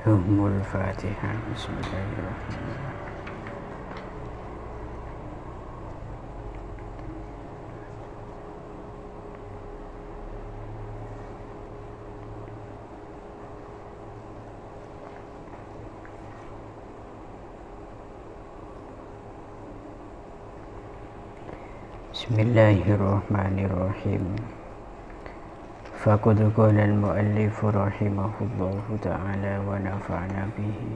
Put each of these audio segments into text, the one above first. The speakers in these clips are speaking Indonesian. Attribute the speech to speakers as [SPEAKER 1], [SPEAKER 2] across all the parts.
[SPEAKER 1] Fatihah. Bismillahirrahmanirrahim. Bismillahirrahmanirrahim. Faqad qala al-mu'allif rahimahullahu ta'ala wa nafa'na bihi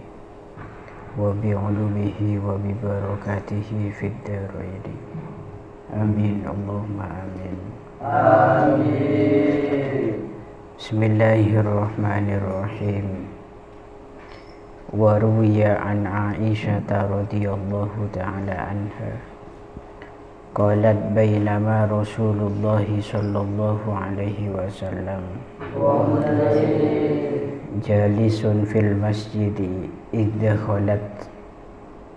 [SPEAKER 1] wa bi'ulumihi wa bi barakatihi fid dharain. Amin Allahumma amin. Amin. Bismillahirrahmanirrahim. Wa ruwiya an Aisyah radhiyallahu ta'ala anha qalat bainama Rasulullah sallallahu alaihi wasallam jalisun fil masjidi idh khalat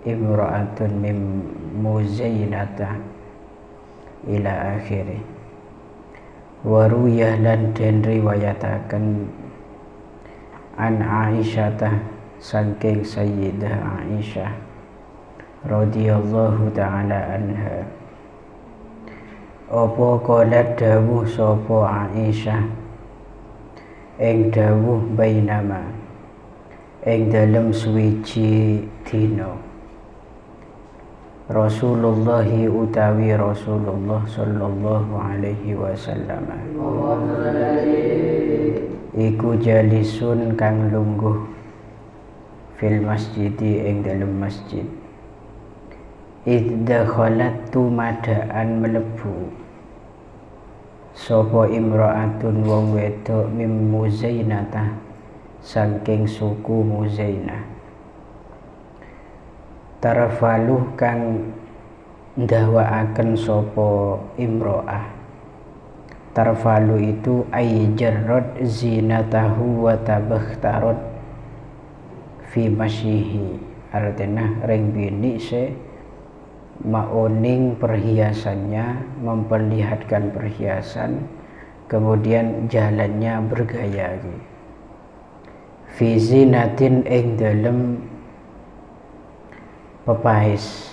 [SPEAKER 1] imra'atun min Muzainata ila akhirih. Wa ruwiyah lan den riwayataken an Aisyah saking Sayyidah Aisyah radhiyallahu ta'ala anha apa qalat dawuh sapa Aisyah ing dawuh bainama ing dalem suwiji dina Rasulullah utawi Rasulullah sallallahu alaihi wasallam iku jalisun kang lungguh fil masjidi ing dalem masjid idza khalat tumadaan melebu sapa imra'atun wong wedok mim Muzainata saking suku Muzainah tarfaluh kang ndawaaken sapa imra'ah. Tarfalu itu ay jarrad zinatahu wa tabakhtarat fi masyihi, artinya ring bini se maoning perhiasannya, memperlihatkan perhiasan, kemudian jalannya bergaya. Fi zinatin ing dalem pepais.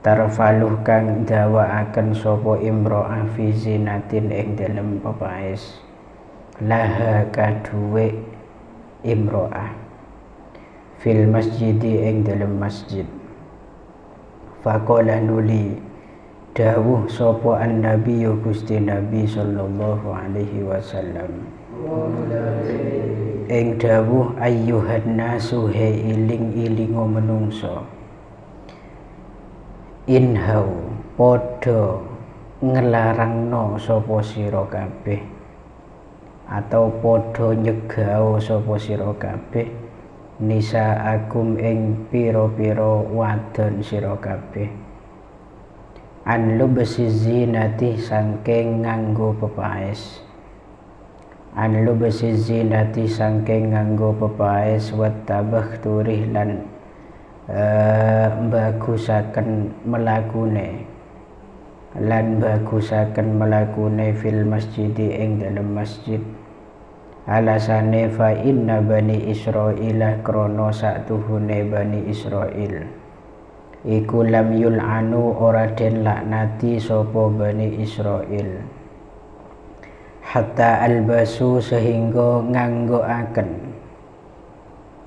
[SPEAKER 1] Tarfaluh kang dawaaken sapa imro'ah fi zinatin ing dalem pepais. Laha kaduwe imro'ah fil masjidi ing dalem masjid. Faqala nuli dawuh sapa an-nabi Gusti Nabi sallallahu alaihi wasallam ing dawuh ayyuhan nasu he iling-ilingo menungso inhau padha ngelarangno sapa sira kabeh atau padha nyegao sapa sira kabeh nisa akum ing pira-pira wadon sira kabeh an lubsi zinati saking nganggo pepaes an lubsi zinati saking nganggo pepaes wa tabakhturi lan bagusaken melakune fil masjidi ing dalem masjid. Alasane fa inna bani Israila krono satuhune bani Israil iku lam yul'anu ora den laknati sapa bani Israil hatta albasu sehingga nganggoaken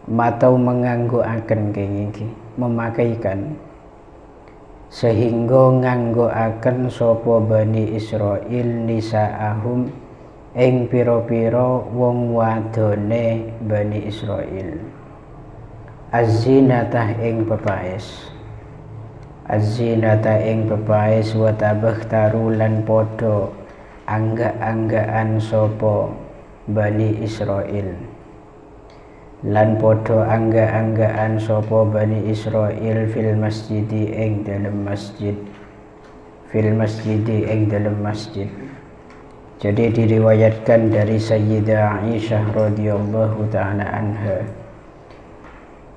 [SPEAKER 1] matau menganggoaken kenging memakaikan sehingga nganggoaken sapa bani Israil nisa'ahum ing pira-pira wong wadone bani Israil az-zinatah ing pepaes az-zinatah ing pepaes wa tabakhtaru lan padha angga-anggaan sapa bani Israil lan padha angga-anggaan sapa bani Israil fil masjidi ing dalem masjid Jadi diriwayatkan dari Sayyidah Aisyah radhiyallahu ta'ala anha.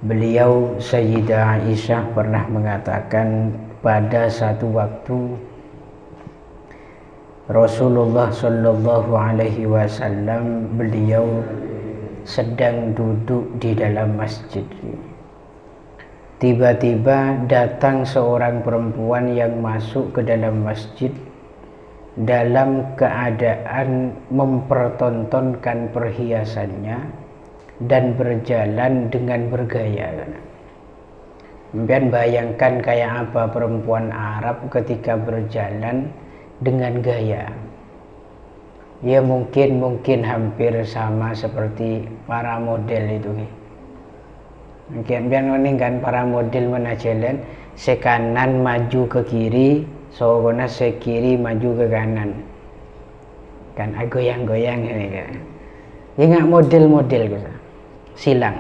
[SPEAKER 1] Beliau Sayyidah Aisyah pernah mengatakan pada satu waktu Rasulullah sallallahu alaihi wasallam beliau sedang duduk di dalam masjid. Tiba-tiba datang seorang perempuan yang masuk ke dalam masjid dalam keadaan mempertontonkan perhiasannya dan berjalan dengan bergaya. Kemudian bayangkan kayak apa perempuan Arab ketika berjalan dengan gaya. Ya mungkin hampir sama seperti para model itu. Kemudian ini kan para model mana jalan, sekanan maju ke kiri, sokona sekiri maju ke kanan. Kan goyang-goyang ini kan. Ya nggak model-model gitu. Silang.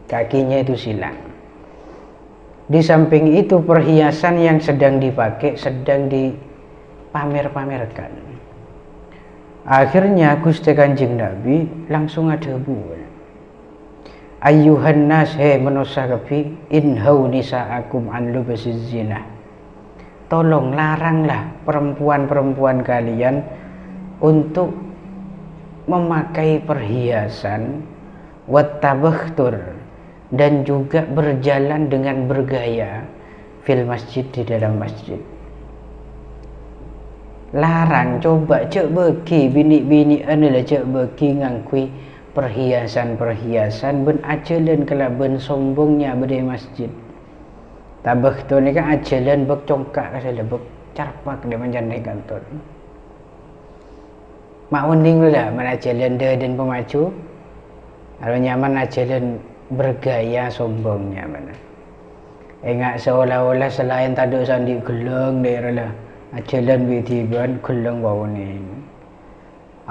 [SPEAKER 1] Kakinya itu silang. Di samping itu perhiasan yang sedang dipakai sedang dipamer-pamerkan. Akhirnya Gusti Kanjeng Nabi langsung ada buat. Ayyuhan nas, he manusia kafi, inhau nisa'akum an lubasiz zina. Tolong laranglah perempuan-perempuan kalian untuk memakai perhiasan wattabakhtur, dan juga berjalan dengan bergaya fil masjid, di dalam masjid. Larang, coba cek beki bini-bini adalah cek beki ngangkui perhiasan-perhiasan ben ajalan kala ben sombongnya berde masjid. Tabakhtur ni kan ajalan bek congkak kasala bek carpak dia menjandai kantor. Mak unding lah mana ajalan dia dan pemacu. Kalau nyaman ajalan bergaya sombongnya mana. Enggak seolah-olah selain taduk sandi geleng daerah lah. Ajalan bitiban geleng bau ni.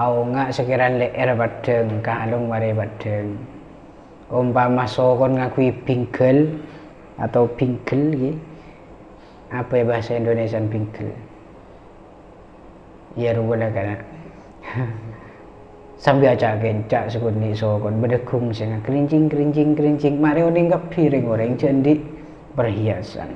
[SPEAKER 1] Au enggak sekiranya leer badeng kalung mare badeng. Umpama sokon ngakui pingkel atau pingkel gitu. Apa ya bahasa Indonesia pingkel? Ya rubula kan. Sambil aja gencak sekuni sokon bedekung sehingga kerincing mari oning gak piring orang jadi perhiasan.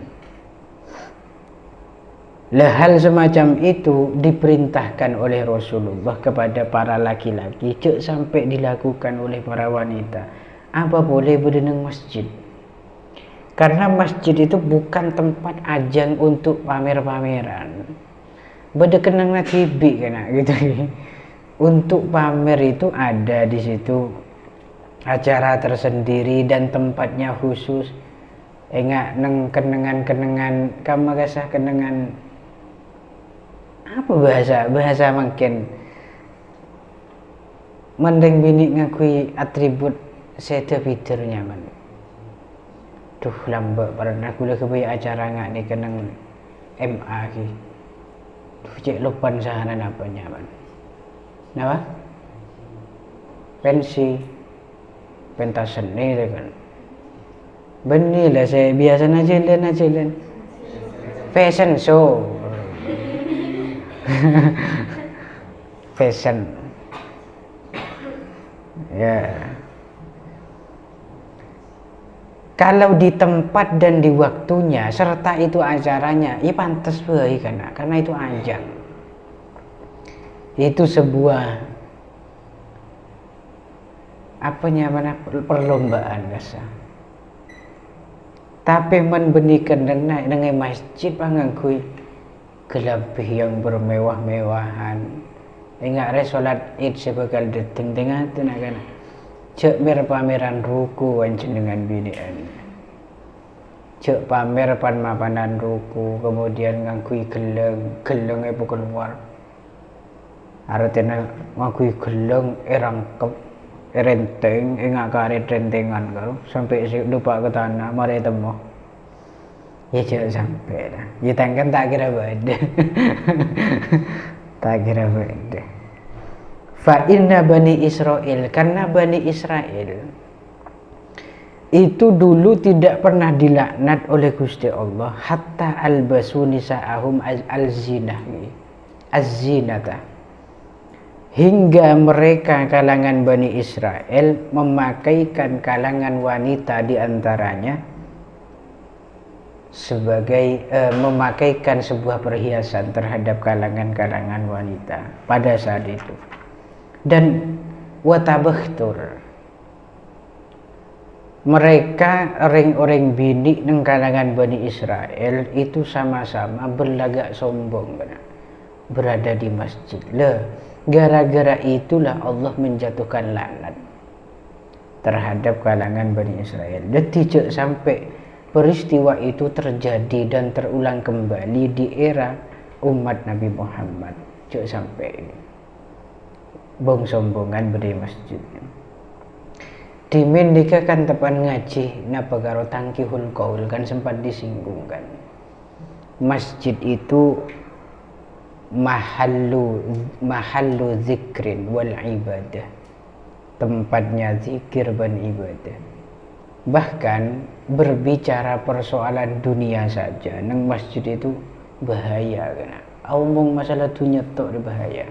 [SPEAKER 1] Hal semacam itu diperintahkan oleh Rasulullah kepada para laki-laki, cek sampai dilakukan oleh para wanita. Apa boleh berdenang masjid? Karena masjid itu bukan tempat ajang untuk pamer-pameran. Bedekenang na TV kena gitu. Untuk pamer itu ada di situ acara tersendiri dan tempatnya khusus. Enggak neng kenangan kamu kasah kenangan apa bahasa makin mending bini ngakui atribut sete fiturnya man. Duh lambat pernah aku kebayang acara ngak nih kenang MA ki. Duh cek lupan sahanan apa nyaman. Napa? Pensi pentas seni kan. Benih lah saya biasa najilan. Fashion show. Fashion. Ya. Kalau di tempat dan di waktunya serta itu acaranya, ya pantas baik karena itu ajang. Itu sebuah perlombaan rasa. Tapi menbenikan dengan masjid pangangkui kelebih yang bermewah-mewahan. Ingat solat Id sebekal deteng tengah tenaga. Cek pameran ruku wancen dengan binian. Cek pamer pan mapanan ruku, kemudian ngangkui geleng ibu keluar. Artinya ngakui geleng rangkep renteng enggak karet rentengan kalau sampai lupa ke tanah mari temu ya jangan sampai lah ya tangkan tak kira beda fa inna bani Israel, karena bani Israel itu dulu tidak pernah dilaknat oleh Gusti Allah hatta albasu nisa'ahum az-zinata, hingga mereka kalangan Bani Israel memakaikan kalangan wanita di antaranya sebagai memakaikan sebuah perhiasan terhadap kalangan-kalangan wanita pada saat itu. Dan watabakhtur, mereka orang-orang bini neng kalangan Bani Israel itu sama-sama berlagak sombong berada di masjid. Gara-gara itulah Allah menjatuhkan laknat terhadap kalangan Bani Israel. Dan tidak sampai peristiwa itu terjadi dan terulang kembali di era umat Nabi Muhammad. Tidak sampai bong sombongan berdiri masjid. Dimin nikah kan tepan ngaji napa karo tangkihul qaul kan sempat disinggungkan. Masjid itu mahallu zikrin wal ibadah, tempatnya zikir dan ibadah. Bahkan berbicara persoalan dunia saja nang masjid itu bahaya kan. Omong masalah dunia tok bahaya.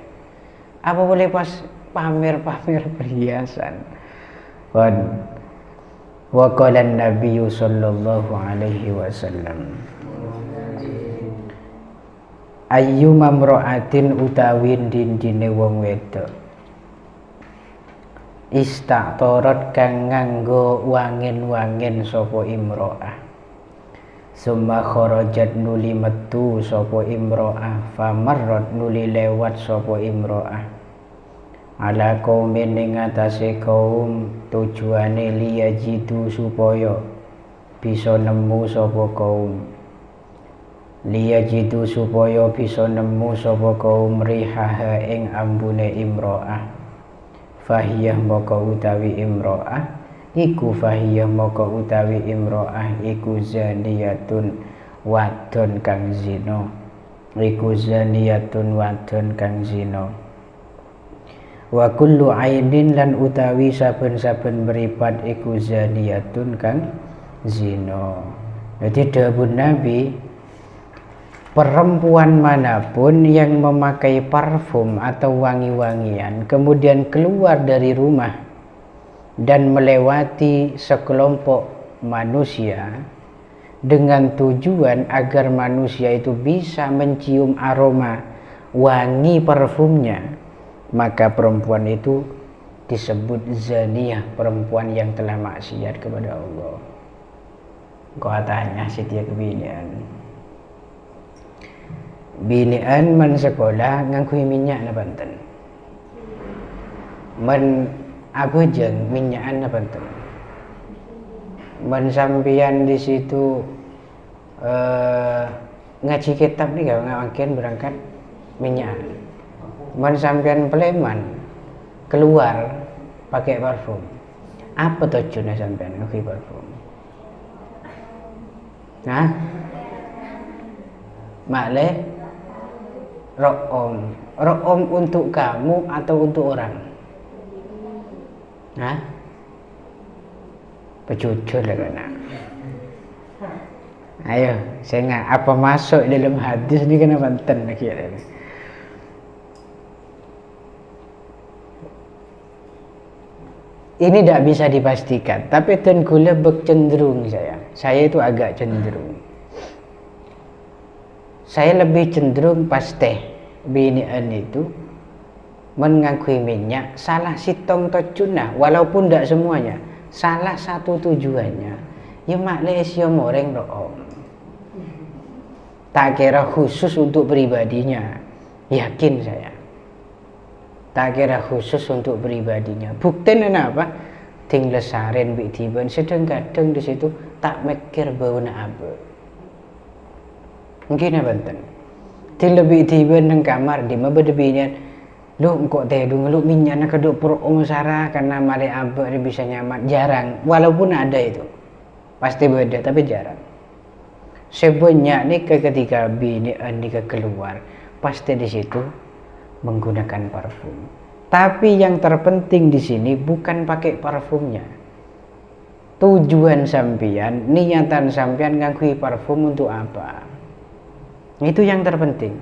[SPEAKER 1] Apa boleh pas pamer-pamer perhiasan. Wa qala an-nabiy sallallahu alaihi wasallam ayyuma imra'atin utawin dindine wong wedok ista'tarat kang nganggo wangin-wangin sapa imra'ah summa kharajat nuli metu sapa imra'ah famarrat nuli lewat sapa imra'ah ala kaumin ing atase kaum tujuane liyajidu supaya bisa nemu sapa kaum liyajidu supaya bisa nemu sapa kaum rihaha ing ambune imro'ah fahiyah maka utawi imro'ah iku fahiyah maka utawi imro'ah iku zaniyatun wadon kang zina iku zaniyatun wadon kang zina wa kullu ainin lan utawi saben-saben meripat iku zaniyatun kang zina. Jadi dawuh Nabi, perempuan manapun yang memakai parfum atau wangi-wangian kemudian keluar dari rumah dan melewati sekelompok manusia dengan tujuan agar manusia itu bisa mencium aroma wangi parfumnya, maka perempuan itu disebut zaniyah, perempuan yang telah maksiat kepada Allah. Kau tanya setia kebinian men sekolah ngangkui minyak na Banten men abujeng minyakan na Banten men sampian di situ ngaji kitab nih gak ngawakin berangkat minyakan men sampian Pleman keluar pakai parfum. Apa tujuannya sampean pakai parfum? Nah, makleh ro'om untuk kamu atau untuk orang? Nah, pejujur lah kena. Ayo, saya nggak apa masuk dalam hadis ini kena Banten akhirnya. Ini tidak bisa dipastikan, tapi tenggula bercenderung saya itu agak cenderung. Saya lebih cenderung pasti binian itu mengakui minyak salah sitong tojunah, walaupun tidak semuanya, salah satu tujuannya ya Malaysia moreng room. Tak kira khusus untuk pribadinya, yakin saya. Tak kira khusus untuk pribadinya. Buktinya apa? Ting lesarin biktiban sedang kadang di situ tak mikir bau na apa. Mungkin apa Banten? Ting lebih tiban nang kamar di mabedebinian. Lu kok tedung lu minyak nak keduk pro Sarah karena mari apa dia bisa nyaman. Jarang. Walaupun ada itu. Pasti beda tapi jarang. Sebanyak nih ketika bini nikah keluar pasti di situ menggunakan parfum. Tapi yang terpenting di sini bukan pakai parfumnya. Tujuan sampean, niatan sampean ngakui parfum untuk apa? Itu yang terpenting.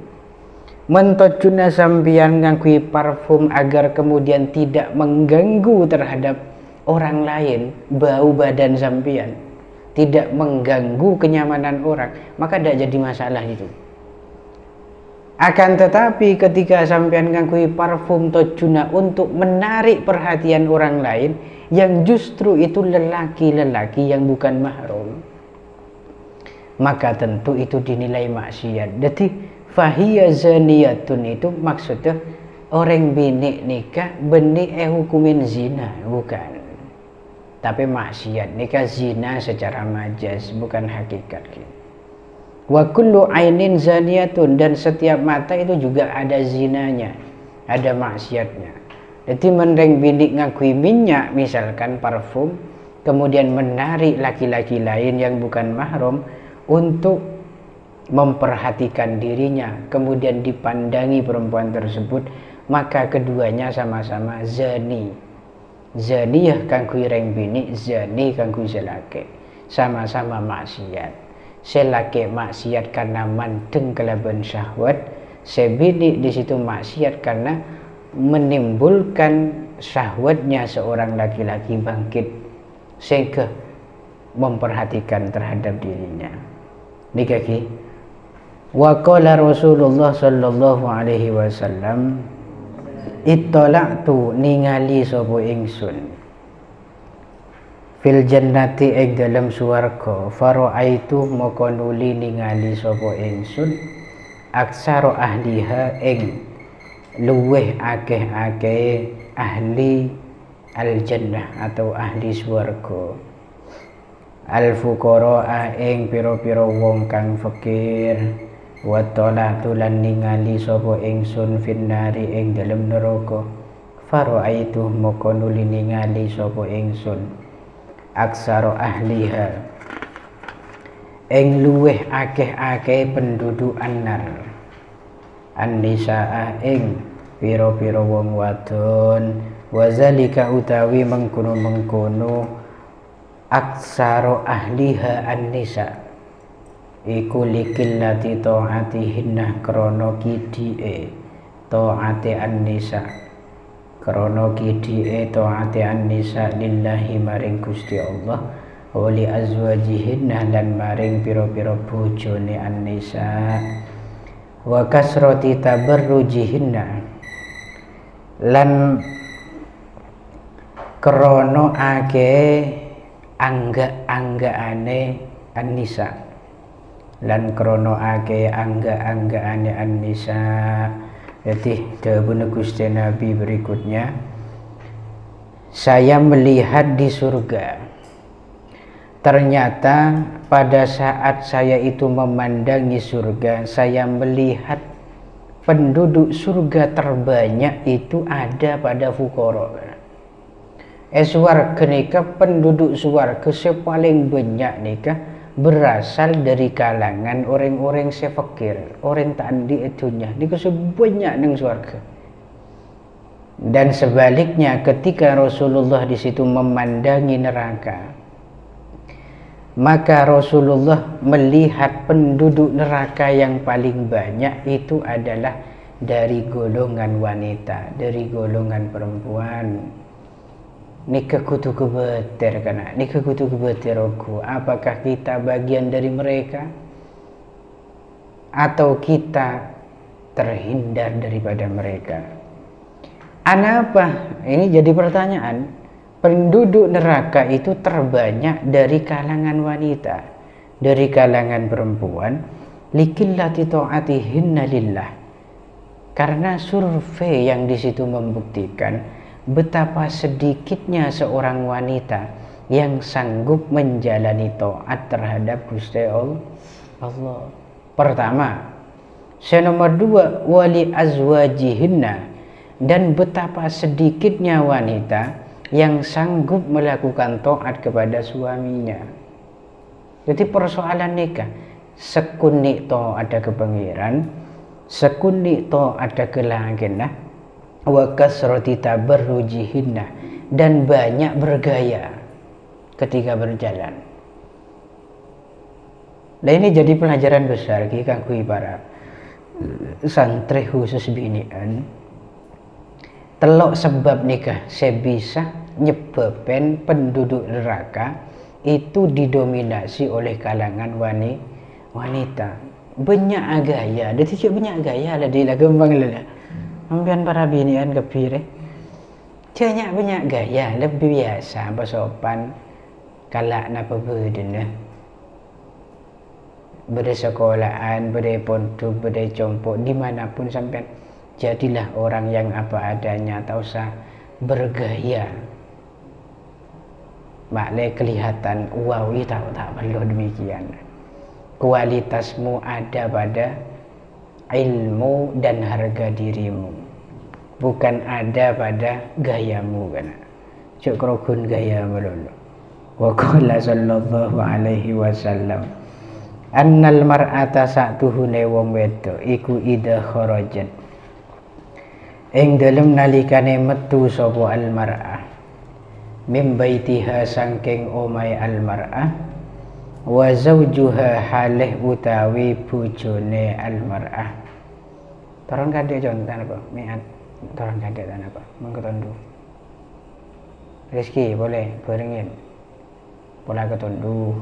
[SPEAKER 1] Mentojuna sampean ngakui parfum agar kemudian tidak mengganggu terhadap orang lain, bau badan sampean, tidak mengganggu kenyamanan orang, maka tidak jadi masalah itu. Akan tetapi ketika sampean ngakui parfum tojuna untuk menarik perhatian orang lain, yang justru itu lelaki-lelaki yang bukan mahram, maka tentu itu dinilai maksiat. Jadi fahiya zaniyatun itu maksudnya orang bini nikah benih hukumin zina, bukan. Tapi maksiat nikah zina secara majaz, bukan hakikat gitu. Wa kullu ainin zaniyatun, dan setiap mata itu juga ada zinanya, ada maksiatnya. Jadi mendeng binik ngakui minyak misalkan parfum, kemudian menarik laki-laki lain yang bukan mahram untuk memperhatikan dirinya, kemudian dipandangi perempuan tersebut, maka keduanya sama-sama zani. Zaniyah kang kui reng binik, zani kang kui selake, sama-sama maksiat. Selake maksiat karena mandeng kelaban syahwat, sebini di situ maksiat karena menimbulkan syahwatnya seorang laki-laki bangkit sehingga memperhatikan terhadap dirinya. Nikaki wa qala Rasulullah sallallahu alaihi wasallam, ittala'tu ningali sapa ingsun fil jannati ing dalam swarga, fara'aitu moko nuli ningali sapa ingsun aksara ahliha ing luweh akeh-akeh ahli al jannah atau ahli swarga, al fuqara ing pira-pira wong kang fakir, wa talatu lan ningali sapa ingsun finnari ing dalam neraka, fara'aitu moko nuli ningali sapa ingsun aksara ahliha ing luweh akeh-akeh penduduk annar, an-nisaa ing pira-pira wong wadon, wazalika utawi mengkono-mengkono aksara ahliha an-nisa iku likillati ta'atihinna krana kidike ta'ate an-nisa, krana kidike taate an-nisa lillahi maring Gusti Allah, wa li azwajihinna lan maring pira-pira bojone an-nisa, wa kasrati tabarrujihinna lan krana akeh angga-anggaane an-nisa, lan krana akeh angga-anggaane an-nisa. Jadi dawuh Gusti Nabi berikutnya, saya melihat di surga, ternyata pada saat saya itu memandangi surga, saya melihat penduduk surga terbanyak itu ada pada fuqara. Swarga nikah, penduduk swarga paling banyak nikah berasal dari kalangan orang-orang fakir, orang tak di itunya, niku sebanyak nang swarga. Dan sebaliknya ketika Rasulullah di situ memandangi neraka, maka Rasulullah melihat penduduk neraka yang paling banyak itu adalah dari golongan wanita, dari golongan perempuan. Nikah kutu kebeter kana, nikah kutu kebeter aku. Apakah kita bagian dari mereka atau kita terhindar daripada mereka? Anapa? Ini jadi pertanyaan. Penduduk neraka itu terbanyak dari kalangan wanita, dari kalangan perempuan, likillati ta'atihinna lillah. Karena survei yang di situ membuktikan betapa sedikitnya seorang wanita yang sanggup menjalani taat terhadap Gusti Allah. Pertama, nomor dua, wali azwajihinna, dan betapa sedikitnya wanita yang sanggup melakukan taat kepada suaminya. Jadi persoalan nikah, sekunik taat ada kepengiran, sekunik taat ada kelangenah, wa kasrati tabarrujihinna, dan banyak bergaya ketika berjalan. Nah ini jadi pelajaran besar kita para santri khusus binian. Telok sebab nikah sebisa nyebabkan penduduk neraka itu didominasi oleh kalangan wanita. banyak gaya, dia tidak banyak gaya lah dia lah kembang lah. Ambian para binian kepire. Banyak gaya, lebih biasa bersopan kalak napa beden lah. Berde sekolahan, berde pondok, berde compok, dimanapun sampai jadilah orang yang apa adanya, tak usah bergaya. Makle kelihatan wow, tak perlu demikian. Kualitasmu ada pada ilmu dan harga dirimu, bukan ada pada gayamu kan. Cuk krogun gaya melulu. Wa qala sallallahu alaihi wasallam annal mar'ata sa'tuhune wong wedok iku idza kharajat ing dalem nalikane metu sapa al mar'ah mim baitiha sangking omai al mar'ah wa zawjuha halih utawi bojone al mar'ah. Toron kadek contoh apa? Mi'at toron kadek tan apa? Mengketondu. Rizki boleh berengin. Pola ketondu.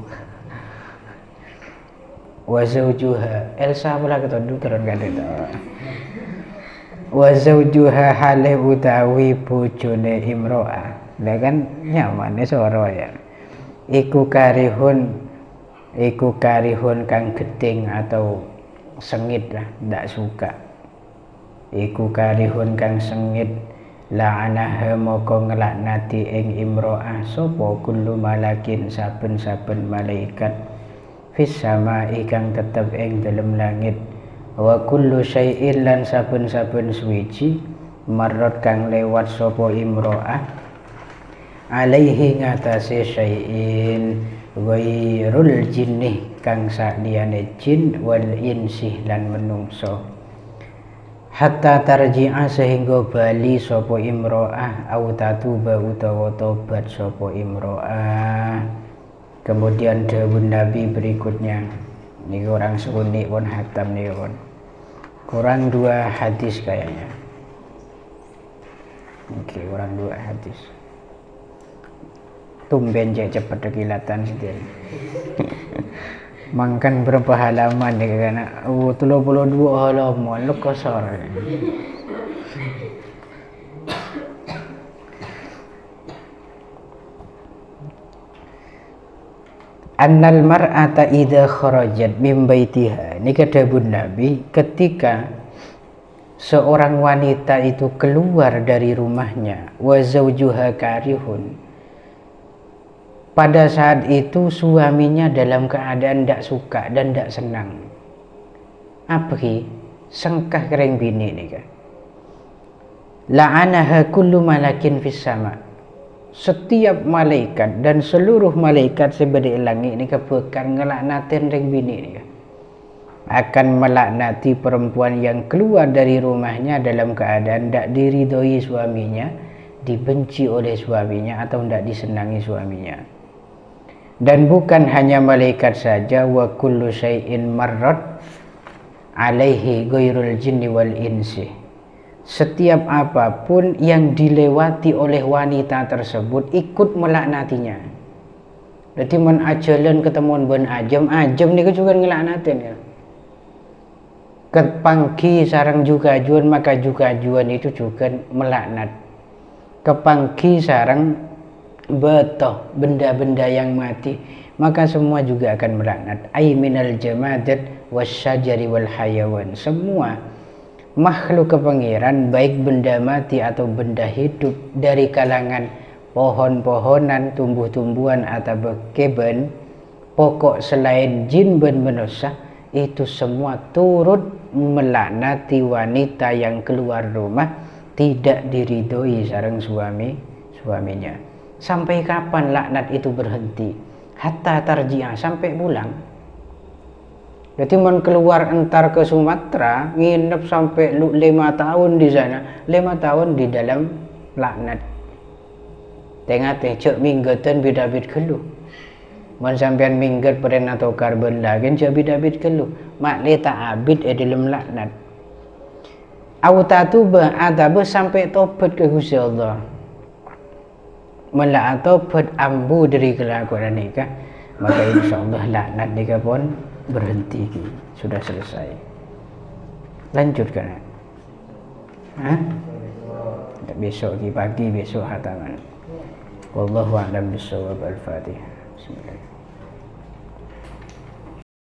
[SPEAKER 1] Wa zawjuha Elsa pola ketondu toron kadek ta. Wa zawjuha halih utawi bojone imro'ah. Lah kan nyamane soro ya. Iku karihun kang gedeng atau sengit lah, ndak suka. Iku karihun kang sengit la'anaha moko ngelaknati ing imro'ah sapa kullu malakin saben-saben malaikat fis sama'i kang tetep ing dalem langit wa kullu syai'in lan saben-saben suwiji marrat kang lewat sapa imro'ah alaihi ngatasi syai'in ghairul jinnih kang sakliane jin wal insih lan menungso hatta tarji'a sehingga bali sapa imro'ah au tatuba utawa tobat sapa imro'ah. Kemudian dawuh Nabi berikutnya, ini orang sunik pun hatam nih pun kurang 2 hadis kayaknya. Oke, kurang 2 hadis. Tumben cepet kilatan sendiri. Mangkan berapa halaman ya karena 32 halaman lu kosor. Annal mar'ata idza kharajat min baitiha. Ini kata Nabi, ketika seorang wanita itu keluar dari rumahnya wa zawjuha karihun, pada saat itu suaminya dalam keadaan tidak suka dan tidak senang. Apa ki? Sengkah kering bini ni kan. La'anaha kullu malakin fis sama. Setiap malaikat dan seluruh malaikat sebeda langit ni bakal ngelaknatin ring bini ni kan. Akan melaknati perempuan yang keluar dari rumahnya dalam keadaan tidak diridhoi suaminya, dibenci oleh suaminya atau tidak disenangi suaminya. Dan bukan hanya malaikat saja, wa kullu syai'in marrat alaihi ghairul jinni wal insi. Setiap apapun yang dilewati oleh wanita tersebut ikut melaknatinya. Jadi men ajalan ketemuan ben ajam niku juga ngelaknatin ya. Kepangki sarang juga ajuan maka juga ajuan itu juga melaknat. Kepangki sarang betoh benda-benda yang mati maka semua juga akan melaknat. Ai minal jamadat wasyajari wal hayawan, semua makhluk kepangeran baik benda mati atau benda hidup dari kalangan pohon-pohonan, tumbuh-tumbuhan atau keben pokok selain jin ben manusia itu semua turut melaknati wanita yang keluar rumah tidak diridhoi sareng suaminya. Sampai kapan laknat itu berhenti? Hatta tarji'ah, sampai pulang. Jadi mau keluar entar ke Sumatera, nginep sampai 5 tahun di sana, 5 tahun di dalam laknat. Tengah cek minggetan bidabit kelu. Mau sampean mingget pernah atau karbon lagi, cek bidabit kelu. Mak leta abid dalam laknat. Autatuba atabe sampai tobat ke Gusti Allah. Mela atau ambu dari kelakuan nikah, maka insyaallah laknat nikah pun berhenti, sudah selesai. Lanjutkan. Besok pagi, besok hataman. Wallahu a'lam bishawab. Al-Fatihah. Bismillahirrahmanirrahim.